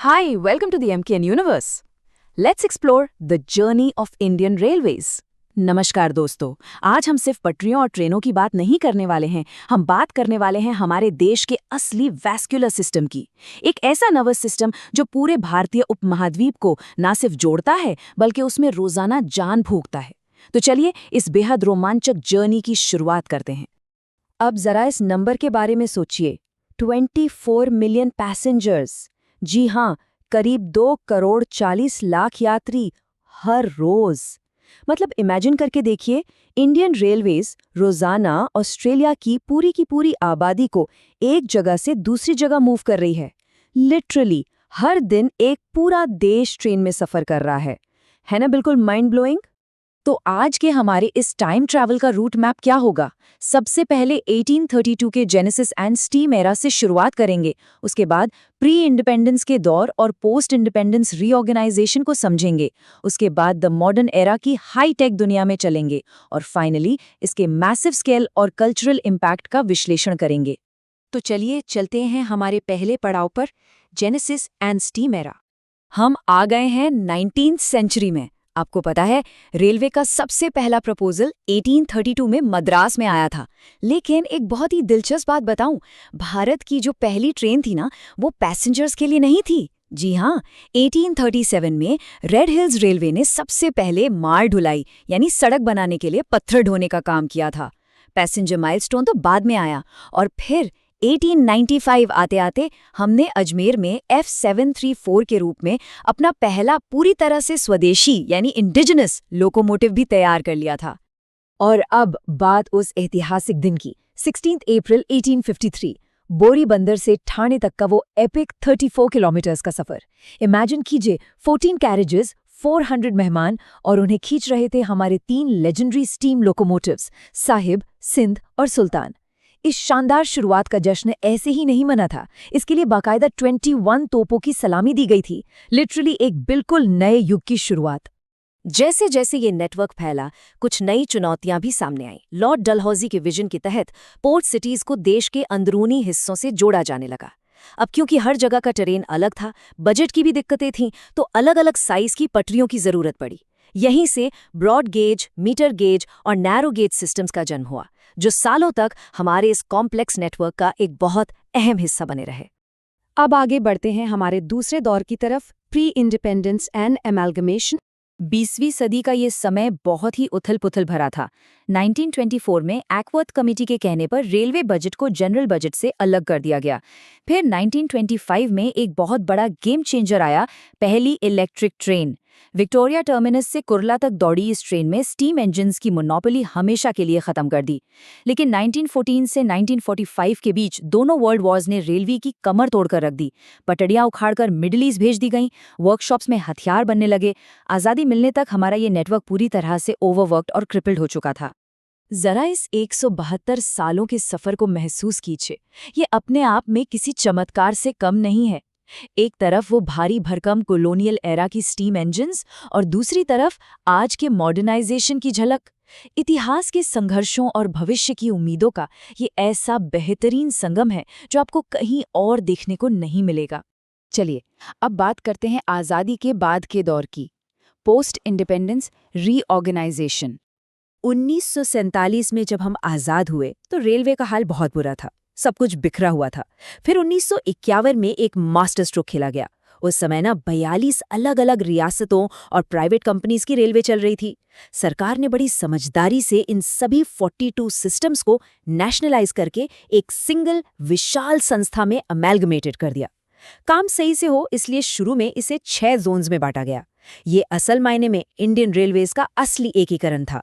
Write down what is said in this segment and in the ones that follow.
Hi, welcome to the MKN Universe. Let's explore the journey of Indian Railways. नमस्कार दोस्तों, आज हम सिर्फ पटरियों और ट्रेनों की बात नहीं करने वाले हैं, हम बात करने वाले हैं हमारे देश के असली वैस्कुलर सिस्टम की। एक ऐसा नर्वस सिस्टम जो पूरे भारतीय उपमहाद्वीप को न सिर्फ जोड़ता है बल्कि उसमें रोजाना जान फूंकता है। तो चलिए इस बेहद रोमांचक जर्नी की शुरुआत करते हैं। अब जरा इस नंबर के बारे में सोचिए, 24 मिलियन पैसेंजर्स। जी हाँ, करीब 2 करोड़ 40 लाख यात्री हर रोज। मतलब इमेजिन करके देखिए, इंडियन रेलवेज रोजाना ऑस्ट्रेलिया की पूरी आबादी को एक जगह से दूसरी जगह मूव कर रही है। लिटरली हर दिन एक पूरा देश ट्रेन में सफर कर रहा है ना? बिल्कुल माइंड ब्लोइंग। तो आज के हमारे इस टाइम ट्रैवल का रूट मैप क्या होगा? सबसे पहले 1832 के जेनेसिस एंड स्टीम एरा से शुरुआत करेंगे। उसके बाद प्री इंडिपेंडेंस के दौर और पोस्ट इंडिपेंडेंस रीऑर्गेनाइजेशन को समझेंगे। उसके बाद द मॉडर्न एरा की हाई टेक दुनिया में चलेंगे और फाइनली इसके मैसिव स्केल और कल्चरल इम्पैक्ट का विश्लेषण करेंगे। तो चलिए चलते हैं हमारे पहले पड़ाव पर, जेनेसिस एंड स्टीम एरा। हम आ गए हैं 19th सेंचुरी में। आपको पता है, रेलवे का सबसे पहला प्रपोजल 1832 में मद्रास में आया था। लेकिन एक बहुत ही दिलचस्प बात बताऊं, भारत की जो पहली ट्रेन थी ना, वो पैसेंजर्स के लिए नहीं थी। जी हाँ, 1837 में रेड हिल्स रेलवे ने सबसे पहले माल ढुलाई यानी सड़क बनाने के लिए पत्थर ढोने का काम किया था। पैसेंजर माइलस्टोन तो बाद में आया और फिर 1895 आते आते हमने अजमेर में F734 के रूप में अपना पहला पूरी तरह से स्वदेशी यानी इंडिजिनस लोकोमोटिव भी तैयार कर लिया था। और अब बात उस ऐतिहासिक दिन की, 16 अप्रैल 1853, बोरी बंदर से ठाणे तक का वो एपिक 34 किलोमीटर्स का सफर। इमेजिन कीजिए, 14 कैरेजेस, 400 मेहमान और उन्हें खींच रहे थे हमारे 3 legendary steam locomotives, Sahib, Sindh और सुल्तान। इस शानदार शुरुआत का जश्न ऐसे ही नहीं मना था, इसके लिए बाकायदा 21 तोपों की सलामी दी गई थी। लिटरली एक बिल्कुल नए युग की शुरुआत। जैसे जैसे ये नेटवर्क फैला, कुछ नई चुनौतियां भी सामने आई। लॉर्ड डलहौजी के विजन के तहत पोर्ट सिटीज को देश के अंदरूनी हिस्सों से जोड़ा जाने लगा। अब क्योंकि हर जगह का टेरेन अलग था, बजट की भी दिक्कतें थीं, तो अलग अलग साइज की पटरियों की जरूरत पड़ी। यहीं से ब्रॉड गेज, मीटर गेज और नैरो गेज सिस्टम्स का जन्म हुआ, जो सालों तक हमारे इस कॉम्प्लेक्स नेटवर्क का एक बहुत अहम हिस्सा बने रहे। अब आगे बढ़ते हैं हमारे दूसरे दौर की तरफ, प्री इंडिपेंडेंस एंड एमैल्गमेशन। 20वीं सदी का ये समय बहुत ही उथल-पुथल भरा था। 1924 में एक्वर्थ कमेटी के कहने पर रेलवे बजट को जनरल बजट से अलग कर दिया गया। फिर 1925 में एक बहुत बड़ा गेम चेंजर आया, पहली इलेक्ट्रिक ट्रेन। विक्टोरिया टर्मिनस से कुर्ला तक दौड़ी इस ट्रेन में स्टीम इंजन्स की मोनोपोली हमेशा के लिए खत्म कर दी। लेकिन 1914 से 1945 के बीच दोनों वर्ल्ड वॉर्स ने रेलवे की कमर तोड़कर रख दी। पटड़ियां उखाड़कर मिडिल ईस्ट भेज दी गईं, वर्कशॉप्स में हथियार बनने लगे। आज़ादी मिलने तक हमारा ये नेटवर्क पूरी तरह से ओवरवर्क्ड और क्रिपल्ड हो चुका था। जरा इस 172 सालों के सफर को महसूस कीजिए। ये अपने आप में किसी चमत्कार से कम नहीं है। एक तरफ वो भारी भरकम कॉलोनियल एरा की स्टीम इंजन्स और दूसरी तरफ आज के मॉडर्नाइजेशन की झलक। इतिहास के संघर्षों और भविष्य की उम्मीदों का ये ऐसा बेहतरीन संगम है जो आपको कहीं और देखने को नहीं मिलेगा। चलिए अब बात करते हैं आज़ादी के बाद के दौर की, पोस्ट इंडिपेंडेंस रीऑर्गेनाइजेशन। 1947 में जब हम आज़ाद हुए तो रेलवे का हाल बहुत बुरा था, सब कुछ बिखरा हुआ था। फिर 1951 में एक मास्टर स्ट्रोक खेला गया। उस समय ना 42 अलग अलग रियासतों और प्राइवेट कंपनीज की रेलवे चल रही थी। सरकार ने बड़ी समझदारी से इन सभी 42 सिस्टम्स को नेशनलाइज करके एक सिंगल विशाल संस्था में अमेलगमेटेड कर दिया। काम सही से हो इसलिए शुरू में इसे 6 जोन्स में बांटा गया। ये असल मायने में इंडियन रेलवेज का असली एकीकरण था।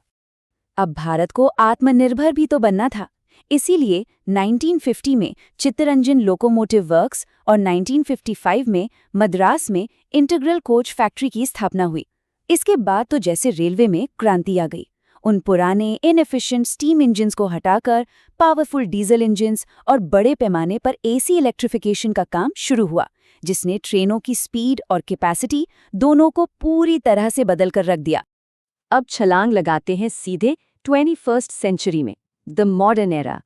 अब भारत को आत्मनिर्भर भी तो बनना था, इसीलिए 1950 में चित्तरंजन लोकोमोटिव वर्क्स और 1955 में मद्रास में इंटीग्रल कोच फैक्ट्री की स्थापना हुई। इसके बाद तो जैसे रेलवे में क्रांति आ गई। उन पुराने इनएफिशिएंट स्टीम इंजन्स को हटाकर पावरफुल डीजल इंजन्स और बड़े पैमाने पर एसी इलेक्ट्रिफिकेशन का काम शुरू हुआ, जिसने ट्रेनों की स्पीड और कैपेसिटी दोनों को पूरी तरह से बदल कर रख दिया। अब छलांग लगाते हैं सीधे 21st सेंचुरी में, द मॉडर्न एरा।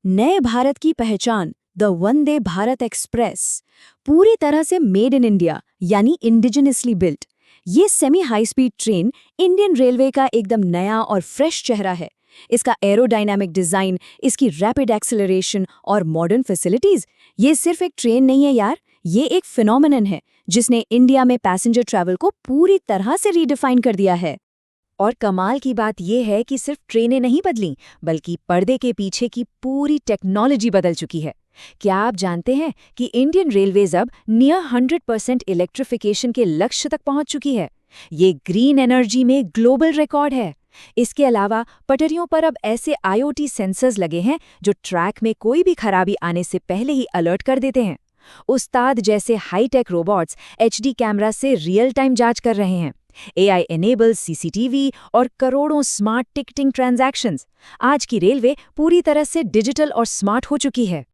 नए भारत की पहचान द वंदे भारत एक्सप्रेस, पूरी तरह से मेड इन इंडिया यानी इंडिजिनसली बिल्ट। ये semi high speed train Indian railway का एकदम नया और फ्रेश चेहरा है। इसका एरोडायनामिक डिजाइन, इसकी रैपिड एक्सेलरेशन और मॉडर्न फैसिलिटीज, ये सिर्फ एक ट्रेन नहीं है यार, ये एक फिनोमिनन है जिसने इंडिया में पैसेंजर ट्रैवल को पूरी तरह से रीडिफाइन कर दिया है। और कमाल की बात यह है कि सिर्फ ट्रेनें नहीं बदलीं, बल्कि पर्दे के पीछे की पूरी टेक्नोलॉजी बदल चुकी है। क्या आप जानते हैं कि इंडियन रेलवेज अब नियर 100% इलेक्ट्रिफिकेशन के लक्ष्य तक पहुंच चुकी है? ये ग्रीन एनर्जी में ग्लोबल रिकॉर्ड है। इसके अलावा पटरियों पर अब ऐसे IoT सेंसर्स लगे हैं जो ट्रैक में कोई भी खराबी आने से पहले ही अलर्ट कर देते हैं। उस्ताद जैसे हाईटेक रोबोट्स HD कैमरा से रियल टाइम जांच कर रहे हैं। AI एनेबल CCTV और करोड़ों स्मार्ट टिकटिंग ट्रांजैक्शंस। आज की रेलवे पूरी तरह से डिजिटल और स्मार्ट हो चुकी है।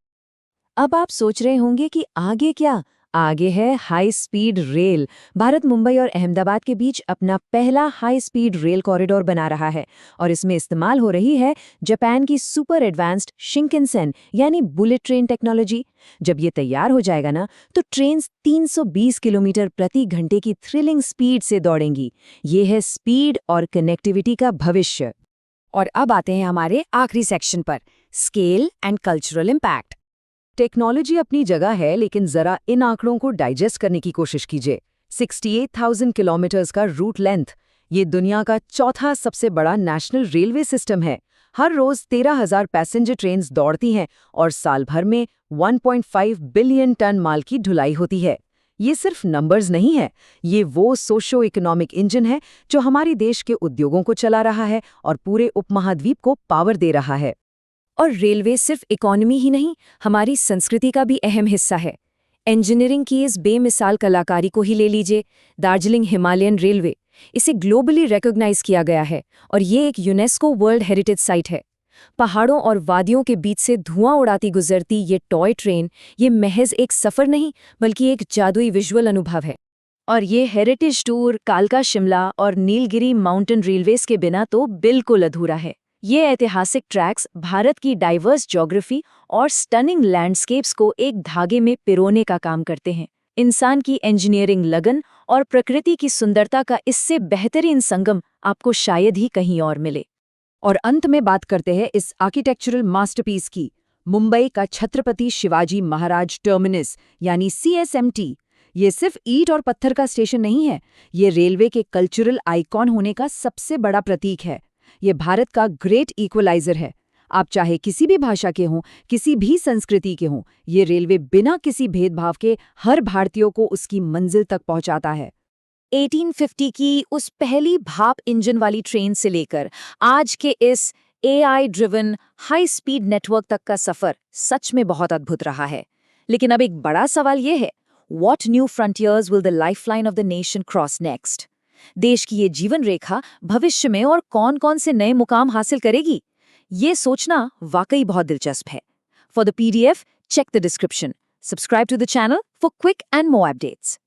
अब आप सोच रहे होंगे कि आगे क्या? आगे है high speed rail. Bharat Mumbai और अहमदाबाद के बीच अपना पहला हाई स्पीड रेल कॉरिडोर बना रहा है और इसमें इस्तेमाल हो रही है जापान की सुपर एडवांस्ड शिंकनसेन यानी बुलेट ट्रेन टेक्नोलॉजी। जब ये तैयार हो जाएगा ना, तो ट्रेन्स 320 किलोमीटर प्रति घंटे की थ्रिलिंग स्पीड से दौड़ेंगी। ये है स्पीड और कनेक्टिविटी का भविष्य। और अब आते हैं हमारे आखिरी सेक्शन पर, scale and cultural impact. Technology अपनी जगह है, लेकिन जरा इन आंकड़ों को डाइजेस्ट करने की कोशिश कीजिए। 68,000 किलोमीटर्स का रूट लेंथ, ये दुनिया का चौथा सबसे बड़ा नेशनल रेलवे सिस्टम है। हर रोज 13,000 पैसेंजर ट्रेन्स दौड़ती हैं और साल भर में 1.5 बिलियन टन माल की ढुलाई होती है। ये सिर्फ नंबर्स नहीं है, ये वो सोशो इकोनॉमिक इंजन है जो हमारे देश के उद्योगों को चला रहा है और पूरे उपमहाद्वीप को पावर दे रहा है। और रेलवे सिर्फ इकोनॉमी ही नहीं, हमारी संस्कृति का भी अहम हिस्सा है। इंजीनियरिंग की इस बेमिसाल कलाकारी को ही ले लीजिए, दार्जिलिंग हिमालयन रेलवे, इसे ग्लोबली रिकॉग्नाइज किया गया है और ये एक यूनेस्को वर्ल्ड हेरिटेज साइट है। पहाड़ों और वादियों के बीच से धुआं उड़ाती गुजरती ये टॉय ट्रेन, ये महज एक सफ़र नहीं, बल्कि एक जादुई विजुअल अनुभव है। और ये हेरिटेज टूर कालका शिमला और नीलगिरी माउंटेन रेलवेज के बिना तो बिल्कुल अधूरा है। ये ऐतिहासिक ट्रैक्स भारत की डाइवर्स ज्योग्राफी और स्टनिंग लैंडस्केप्स को एक धागे में पिरोने का काम करते हैं। इंसान की इंजीनियरिंग लगन और प्रकृति की सुंदरता का इससे बेहतरीन संगम आपको शायद ही कहीं और मिले। और अंत में बात करते हैं इस आर्किटेक्चरल मास्टरपीस की, मुंबई का छत्रपति शिवाजी महाराज टर्मिनस यानी CSMT। ये सिर्फ ईंट और पत्थर का स्टेशन नहीं है, ये रेलवे के कल्चरल आइकॉन होने का सबसे बड़ा प्रतीक है। ये भारत का ग्रेट इक्वलाइजर है। आप चाहे किसी भी भाषा के हों, किसी भी संस्कृति के हों, ये रेलवे बिना किसी भेदभाव के हर भारतीय को उसकी मंजिल तक पहुंचाता है। 1850 की उस पहली भाप इंजन वाली ट्रेन से लेकर आज के इस AI driven high speed network तक का सफर सच में बहुत अद्भुत रहा है। लेकिन अब एक बड़ा सवाल ये है, what new frontiers will the lifeline of the nation cross next? देश की ये जीवन रेखा भविष्य में और कौन-कौन से नए मुकाम हासिल करेगी? ये सोचना वाकई बहुत दिलचस्प है। For the PDF, check the description. Subscribe to the channel for quick and more updates.